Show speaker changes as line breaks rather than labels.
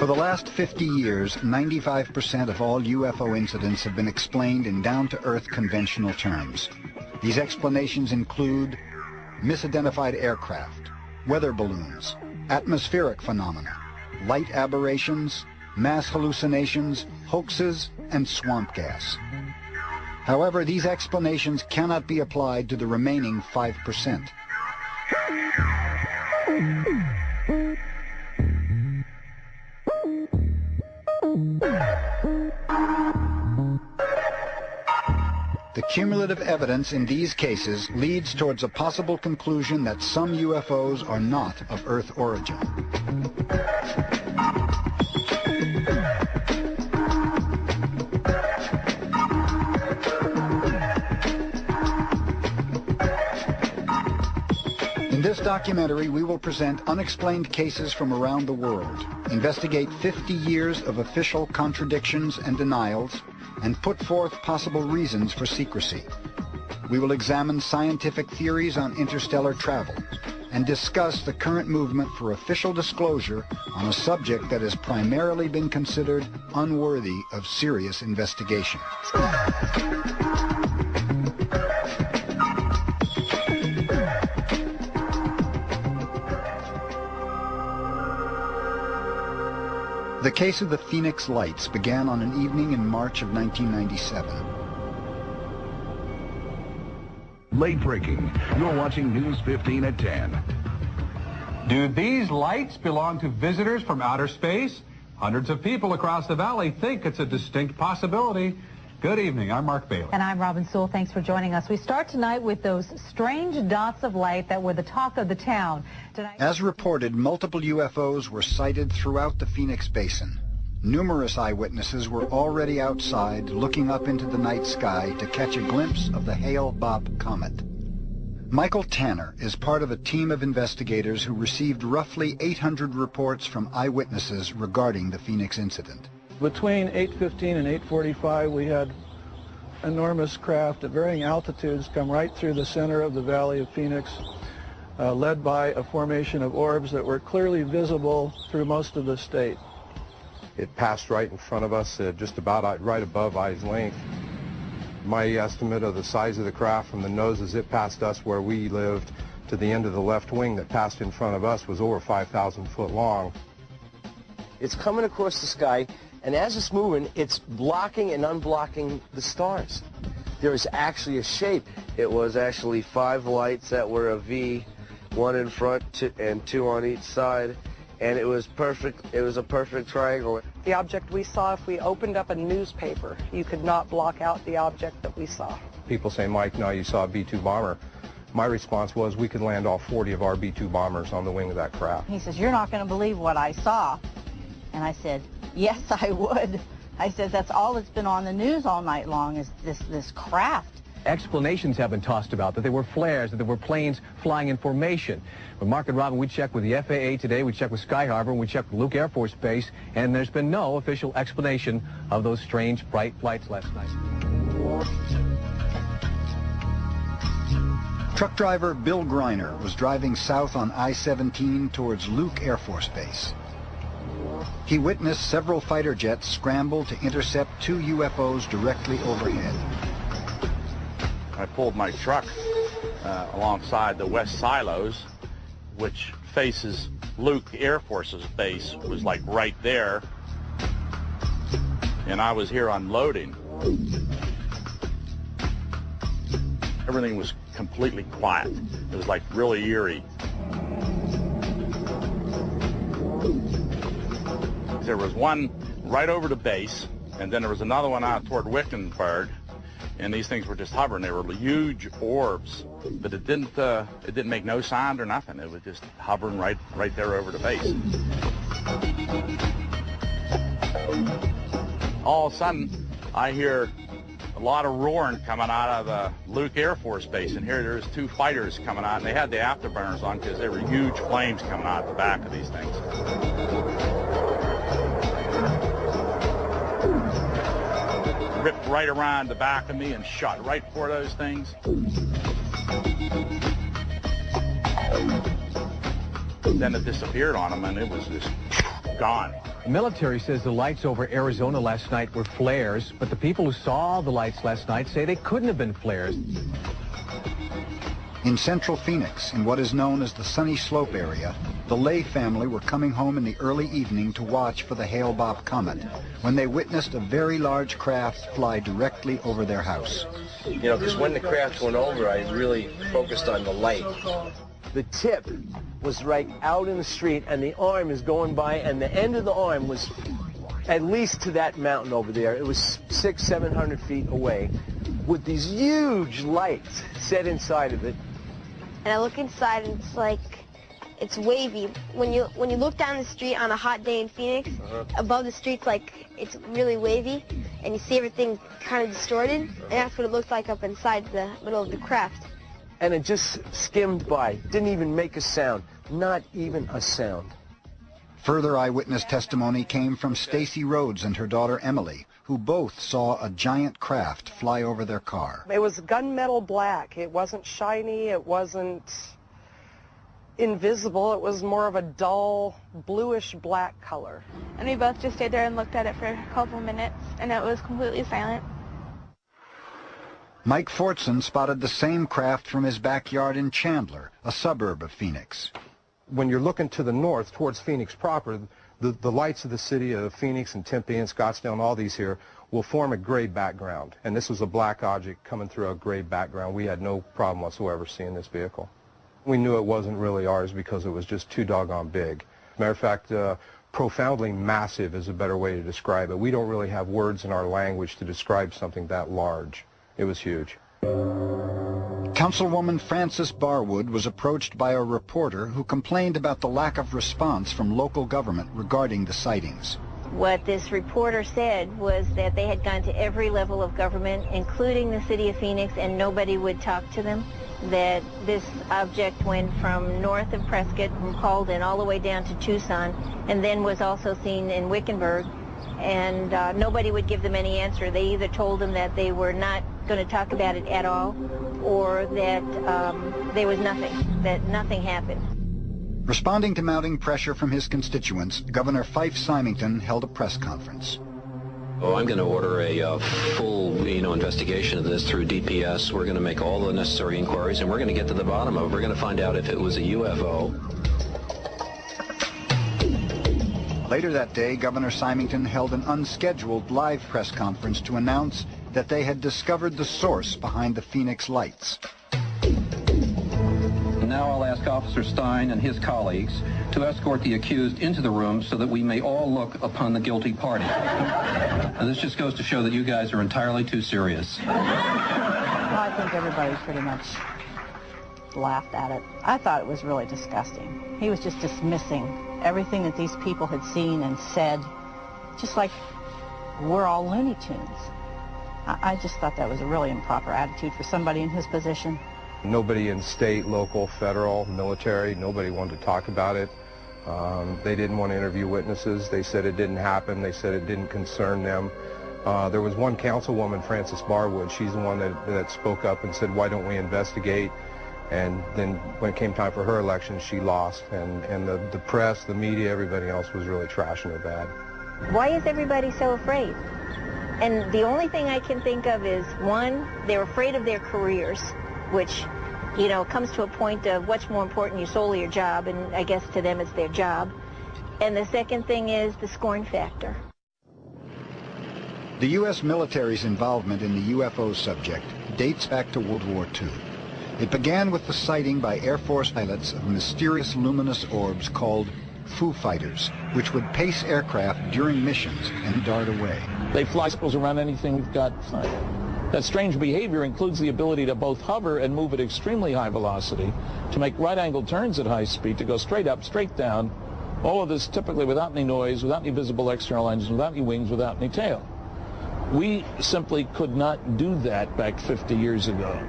For the last 50 years, 95% of all UFO incidents have been explained in down-to-earth conventional terms. These explanations include misidentified aircraft, weather balloons, atmospheric phenomena, light aberrations, mass hallucinations, hoaxes, and swamp gas. However, these explanations cannot be applied to the remaining 5%. The cumulative evidence in these cases leads towards a possible conclusion that some UFOs are not of Earth origin. In this documentary, we will present unexplained cases from around the world, investigate 50 years of official contradictions and denials, and put forth possible reasons for secrecy. We will examine scientific theories on interstellar travel and discuss the current movement for official disclosure on a subject that has primarily been considered unworthy of serious investigation. The case of the Phoenix Lights began on an evening in March of 1997.
Late breaking. You're watching News 15 at 10.
Do these lights belong to visitors from outer space? Hundreds of people across the valley think it's a distinct possibility. Good evening. I'm Mark Bailey.
And I'm Robin Sewell. Thanks for joining us. We start tonight with those strange dots of light that were the talk of the town.
As reported, multiple UFOs were sighted throughout the Phoenix Basin. Numerous eyewitnesses were already outside looking up into the night sky to catch a glimpse of the Hale-Bopp comet. Michael Tanner is part of a team of investigators who received roughly 800 reports from eyewitnesses regarding the Phoenix incident.
Between 8:15 and 8:45, we had enormous craft at varying altitudes come right through the center of the Valley of Phoenix, led by a formation of orbs that were clearly visible through most of the state.
It passed right in front of us, just about right above eye's length. My estimate of the size of the craft from the nose as it passed us where we lived to the end of the left wing that passed in front of us was over 5,000 foot long.
It's coming across the sky, and as it's moving, it's blocking and unblocking the stars. There is actually a shape. It was actually 5 lights that were a V, 1 in front and 2 on each side, and it was perfect. It was a perfect triangle.
The object we saw, if we opened up a newspaper, you could not block out the object that we saw.
People say, Mike, no, you saw a B-2 bomber. My response was, we could land all 40 of our B-2 bombers on the wing of that craft.
He says, you're not going to believe what I saw. And I said, yes, I would. I said, that's all that's been on the news all night long is this craft.
Explanations have been tossed about, that they were flares, that there were planes flying in formation. But Mark and Robin, we checked with the FAA today, we checked with Sky Harbor, and we checked with Luke Air Force Base, and there's been no official explanation of those strange, bright lights last night.
Truck driver Bill Greiner was driving south on I-17 towards Luke Air Force Base. He witnessed several fighter jets scramble to intercept 2 UFOs directly overhead.
I pulled my truck alongside the west silos, which faces Luke Air Force's base, was like right there, and I was here unloading. Everything was completely quiet. It was like really eerie. There was one right over the base, and then there was another one out toward Wickenburg, and these things were just hovering. They were huge orbs, but it didn't make no sound or nothing. It was just hovering right there over the base. All of a sudden, I hear a lot of roaring coming out of the Luke Air Force Base, and here there's 2 fighters coming out, and they had the afterburners on because there were huge flames coming out the back of these things. Ripped right around the back of me and shot right for those things. Then it disappeared on them, and it was just gone.
The military says the lights over Arizona last night were flares, but the people who saw the lights last night say they couldn't have been flares.
In central Phoenix, in what is known as the Sunny Slope area, the Lay family were coming home in the early evening to watch for the Hale-Bopp comet when they witnessed a very large craft fly directly over their house.
You know, because when the craft went over, I really focused on the light. The tip was right out in the street, and the arm is going by, and the end of the arm was at least to that mountain over there. It was 600-700 feet away, with these huge lights set inside of it.
And I look inside, and it's like, it's wavy. When you look down the street on a hot day in Phoenix, above the street's like, it's really wavy, and you see everything kind of distorted, and that's what it looked like up inside the middle of the craft.
And it just skimmed by, didn't even make a sound, not even a sound.
Further eyewitness testimony came from Stacy Rhodes and her daughter Emily, who both saw a giant craft fly over their car.
It was gunmetal black. It wasn't shiny. It wasn't invisible. It was more of a dull bluish black color.
And we both just stayed there and looked at it for a couple minutes, and it was completely silent.
Mike Fortson spotted the same craft from his backyard in Chandler, a suburb of Phoenix.
When you're looking to the north towards Phoenix proper, the lights of the city of Phoenix and Tempe and Scottsdale and all these here will form a gray background. And this was a black object coming through a gray background. We had no problem whatsoever seeing this vehicle. We knew it wasn't really ours because it was just too doggone big. Matter of fact, profoundly massive is a better way to describe it. We don't really have words in our language to describe something that large. It was huge.
Councilwoman Frances Barwood was approached by a reporter who complained about the lack of response from local government regarding the sightings.
What this reporter said was that they had gone to every level of government, including the city of Phoenix, and nobody would talk to them. That this object went from north of Prescott, from Calden, all the way down to Tucson, and then was also seen in Wickenburg. And nobody would give them any answer. They either told them that they were not going to talk about it at all, or that there was nothing, that nothing happened.
Responding to mounting pressure from his constituents, Governor Fife Symington held a press conference.
Oh, I'm going to order a full, investigation of this through DPS. We're going to make all the necessary inquiries, and we're going to get to the bottom of it. We're going to find out if it was a UFO.
Later that day, Governor Symington held an unscheduled live press conference to announce that they had discovered the source behind the Phoenix lights.
Now I'll ask Officer Stein and his colleagues to escort the accused into the room so that we may all look upon the guilty party. Now, this just goes to show that you guys are entirely too serious.
Well, I think everybody pretty much laughed at it. I thought it was really disgusting. He was just dismissing everything that these people had seen and said, just like we're all Looney Tunes. I just thought that was a really improper attitude for somebody in his position.
Nobody in state, local, federal, military, nobody wanted to talk about it. They didn't want to interview witnesses. They said it didn't happen. They said it didn't concern them. There was one councilwoman, Frances Barwood. She's the one that spoke up and said, why don't we investigate? And then when it came time for her election, she lost. And the press, the media, everybody else was really trashing her bad.
Why is everybody so afraid? And the only thing I can think of is, one, they're afraid of their careers, which, comes to a point of what's more important, your soul or your job, and I guess to them it's their job. And the second thing is the scorn factor.
The U.S. military's involvement in the UFO subject dates back to World War II. It began with the sighting by Air Force pilots of mysterious luminous orbs called Foo Fighters, which would pace aircraft during missions and dart away.
They fly circles around anything we've got. That strange behavior includes the ability to both hover and move at extremely high velocity, to make right-angled turns at high speed, to go straight up, straight down, all of this typically without any noise, without any visible external engine, without any wings, without any tail. We simply could not do that back 50 years ago.